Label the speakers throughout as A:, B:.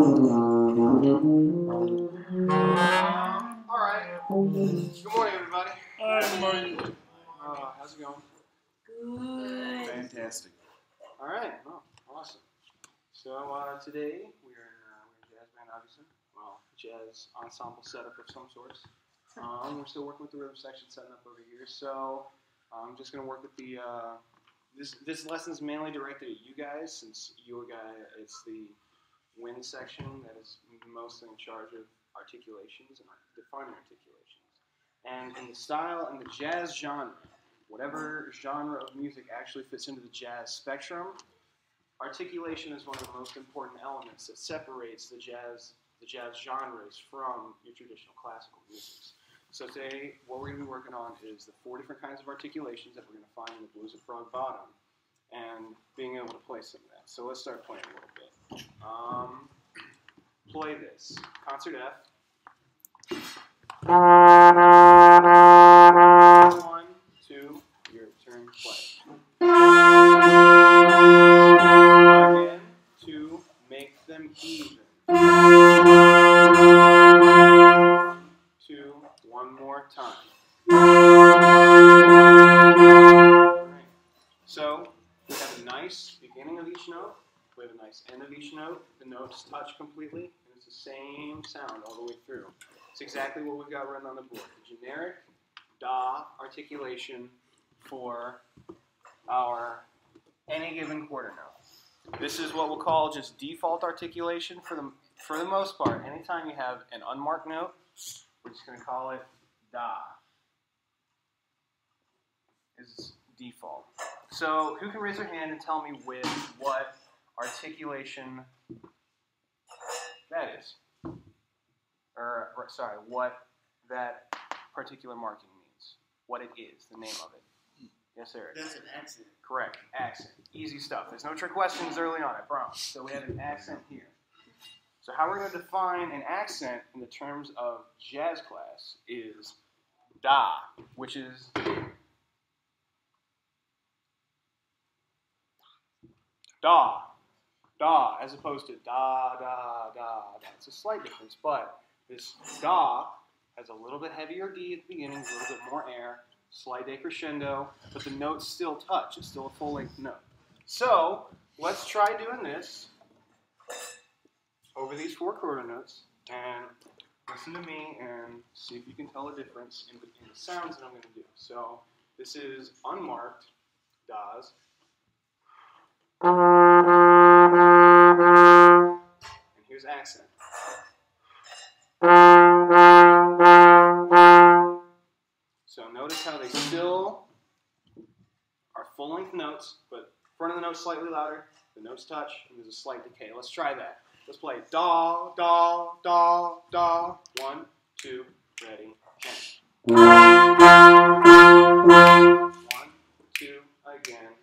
A: Alright. Good morning, everybody.
B: Hi, morning.
A: How's it going?
C: Good.
B: Fantastic.
A: Alright, well, awesome. So, today we're in jazz band, obviously. Well, jazz ensemble setup of some sorts. We're still working with the rhythm section setting up over here. So, I'm just going to work with the, this lesson is mainly directed at you guys, since it's the wind section that is mostly in charge of articulations and defining articulations. And in the style and the jazz genre, whatever genre of music actually fits into the jazz spectrum, articulation is one of the most important elements that separates the jazz genres from your traditional classical music. So today, what we're going to be working on is the 4 different kinds of articulations that we're going to find in the Blues of Frog Bottom, and being able to play some of that. So let's start playing a little bit. Play this. Concert F. 1, 2, your turn, play. Again, to make them even. 2, one more time. Right. So we have a nice beginning of each note. We have a nice end of each note. The notes touch completely, and it's the same sound all the way through. It's exactly what we've got written on the board. The generic da articulation for our any given quarter note. This is what we'll call just default articulation for the most part. Anytime you have an unmarked note, we're just going to call it da. Is default. So who can raise their hand and tell me with what articulation that is? Or sorry, what that particular marking means. What it is, the name of it. Yes, Eric?
C: That's an accent.
A: Correct. Accent. Easy stuff. There's no trick questions early on, I promise. So we have an accent here. So how we're going to define an accent in the terms of jazz class is da, which is da, da, as opposed to da, da, da, da. It's a slight difference, but this da has a little bit heavier D at the beginning, a little bit more air, slight decrescendo, but the notes still touch. It's still a full-length note. So let's try doing this over these 4 quarter notes, and listen to me and see if you can tell the difference in the sounds that I'm going to do. So this is unmarked das. And here's accent. So notice how they still are full-length notes, but front of the note slightly louder, the notes touch, and there's a slight decay. Let's try that. Let's play da, da, da, da. 1, 2, ready, and 1, 2, again.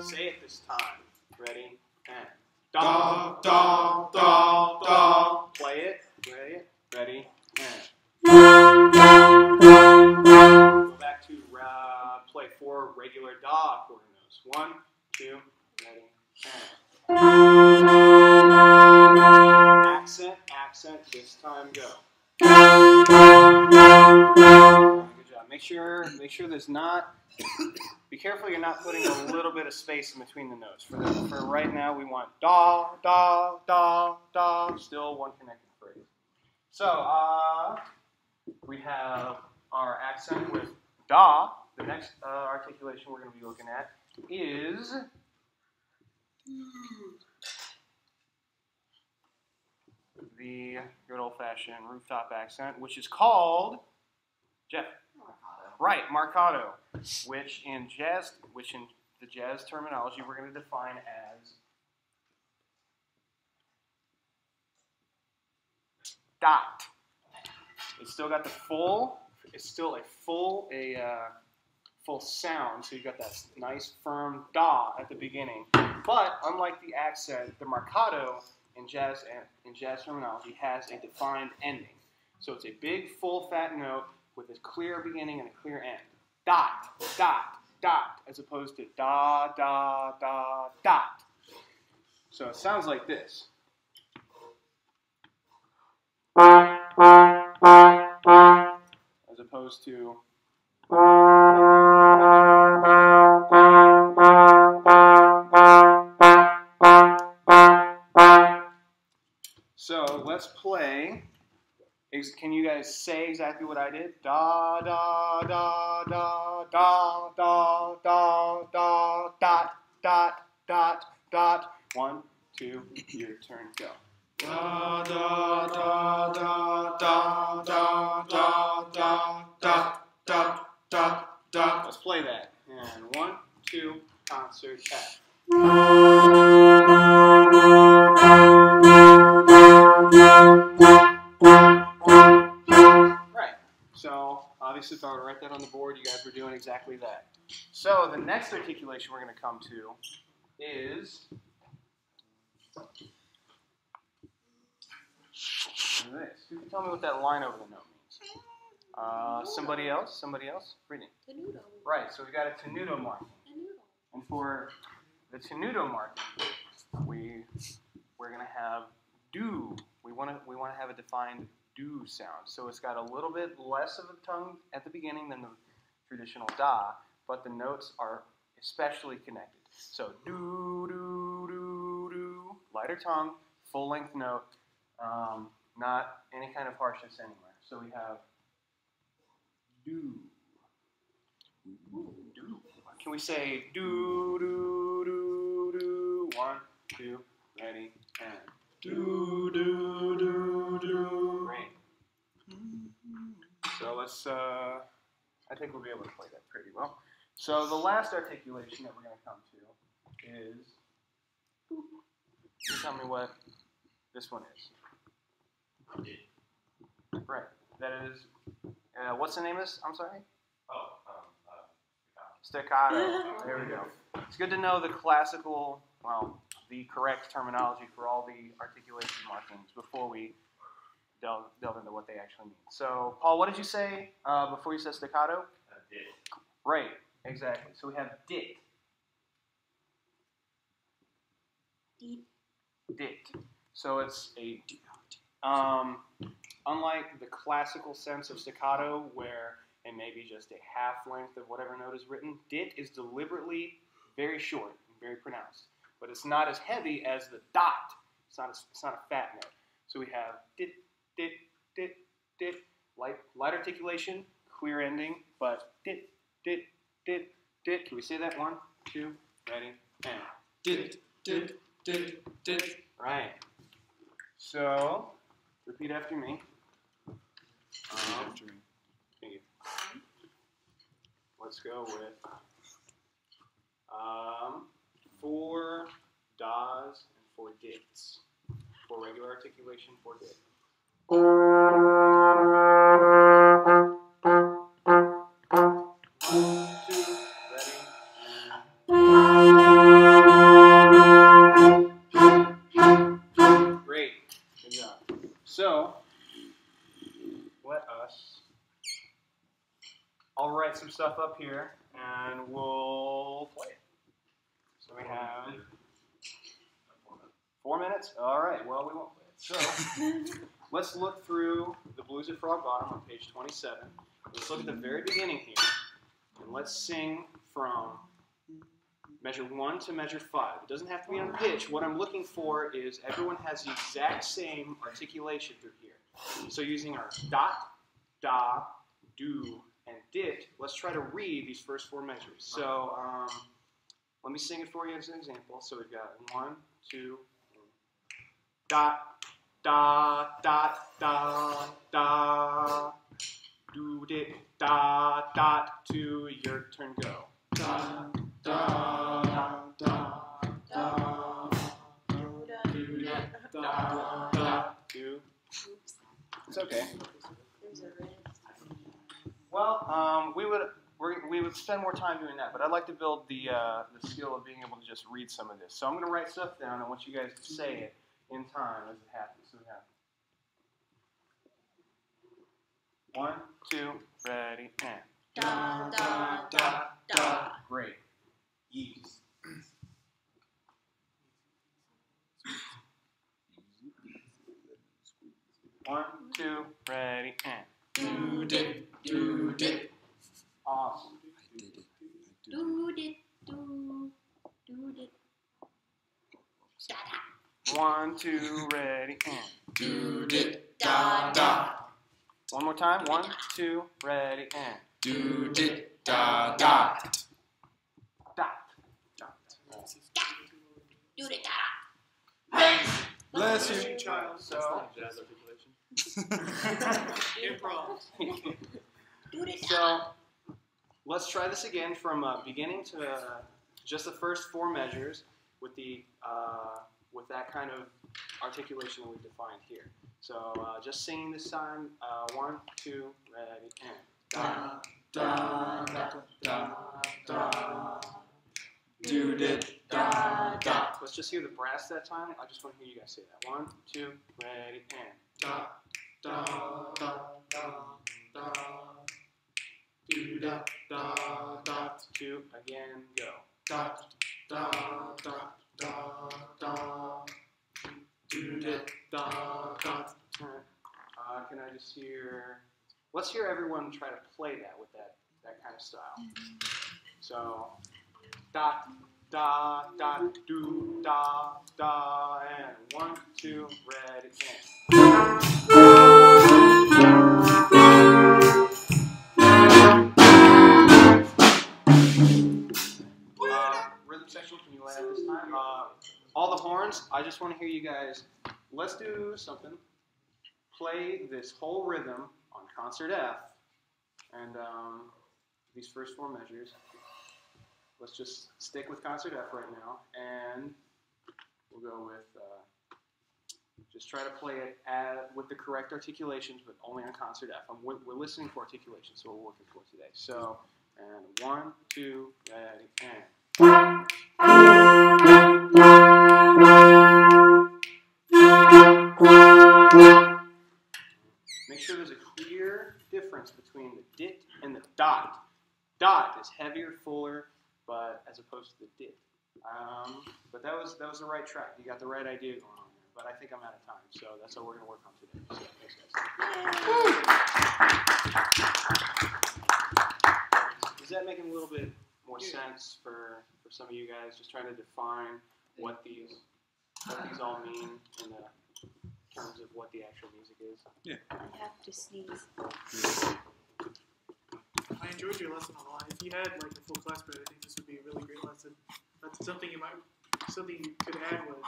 A: Say it this time. Ready, and da, da, da, da. Play it, ready, and go back to play 4 regular da quarter notes. 1, 2, ready, and accent, accent. This time, go. Good job. Make sure there's not. Be careful you're not putting a little bit of space in between the notes. For right now, we want da, da, da, da. Still one connected phrase. So we have our accent with da. The next articulation we're going to be looking at is the good old-fashioned rooftop accent, which is called Jeff. Right, marcato, which in the jazz terminology we're going to define as dot. It's still got the full. It's still a full sound. So you've got that nice firm da at the beginning. But unlike the accent, the marcato in jazz terminology has a defined ending. So it's a big, full, fat note with a clear beginning and a clear end. Dot, dot, dot, as opposed to da, da, da, dot. So it sounds like this. As opposed to so let's play. Can you guys say exactly what I did? Da da da da da da da da dot dot dot dot. 1, 2, your turn, go. Da da da da da da da da da da da da. Let's play that. And 1, 2, concert tap. Right. So obviously, if I were to write that on the board, you guys were doing exactly that. So the next articulation we're going to come to is this. Who can tell me what that line over the note means? Somebody else? Somebody else? Brittany.
C: Tenuto.
A: Right. So we got a tenuto marking. And for the tenuto marking, we're going to have do. We want to have a defined do sound. So it's got a little bit less of a tongue at the beginning than the traditional da, but the notes are especially connected. So do, do, do, do, lighter tongue, full length note, not any kind of harshness anywhere. So we have do, do. Can we say do, do, do, do? 1, 2, ready, and do, do, do, do. Great. So let's, I think we'll be able to play that pretty well. So the last articulation that we're going to come to is, can you tell me what this one is? Right. That is, what's the name of this? I'm sorry? Staccato. There we go. It's good to know the classical, well, the correct terminology for all the articulation markings before we delve into what they actually mean. So, Paul, what did you say before you said staccato?
B: Dit.
A: Right, exactly. So we have dit. Dit. So it's a, unlike the classical sense of staccato where it may be just a half length of whatever note is written, dit is deliberately very short and very pronounced. But it's not as heavy as the dot. It's not a fat note. So we have dit, dit, dit, dit, light articulation, clear ending, but dit, dit, dit, dit. Can we say that? 1, 2, ready, and dit, dit, dit, dit. Right. So, repeat after me. Thank you. Let's go with 4 das and 4 dits. For regular articulation, 4 dit. Great. Good job. So, let us. I'll write some stuff up here and we'll play it. So we have 4 minutes? All right, well, we won't play it. So, let's look through the Blues at Frog Bottom on page 27. Let's look at the very beginning here, and let's sing from measure 1 to measure 5. It doesn't have to be on pitch. What I'm looking for is everyone has the exact same articulation through here. So using our dot, da, do, and dit, let's try to read these first 4 measures. So let me sing it for you as an example. So we've got 1, 2, dot, da, dot, da, da, do, dit, da, dot, to, your turn, go. Da, da, da, da, da, do, da, da, do. It's okay. Well, we would spend more time doing that, but I'd like to build the skill of being able to just read some of this. So I'm going to write stuff down. I want you guys to say it in time as it happens. So we have 1, 2, ready, and
C: Da, da, da, da.
A: Great. Yeast. 1, 2, ready, and.
C: Do did, do did.
A: Awesome.
C: Do did, do did. Da da.
A: 1, 2, ready, and.
C: Do did, da da.
A: One more time. 1, 2, ready, and.
C: Do did, da da.
A: Dot.
C: Do did, da da.
B: Bless you.
A: Child. So.
B: Improv.
C: Do did, da
A: So, let's try this again from beginning to just the first 4 measures with the with that kind of articulation we defined here. So, just singing this time. 1, 2, ready, and.
B: Da da da da da. Do did da da.
A: Let's just hear the brass that time. I just want to hear you guys say that. 1, 2, ready, and.
B: Da da da da da. Do da da da.
A: 2, again, go.
B: Da da da da da. Do did da da.
A: Can I just hear? Let's hear everyone try to play that with that kind of style. So, dot, da, dot, do, da, da, and 1, 2, ready, and. Rhythm section, can you lay out this time? All the horns, I just want to hear you guys. Let's do something. Play this whole rhythm on concert F, and these first 4 measures. Let's just stick with concert F right now, and we'll go with, just try to play it with the correct articulations, but only on concert F. We're listening for articulation, so we're working for today. So, and 1, 2, ready, and. Make sure there's a clear difference between the dit and the dot. Dot is heavier, fuller, but as opposed to the dit. But that was the right track. You got the right idea going on there. But I think I'm out of time, so that's what we're going to work on today. So thanks, guys. Is that making a little bit more sense for some of you guys? Just trying to define what these all mean in the terms of what the actual music is.
C: I have to sneeze.
B: I enjoyed your lesson a lot. If you had like a full class period, I think this would be a really great lesson. That's something you could add with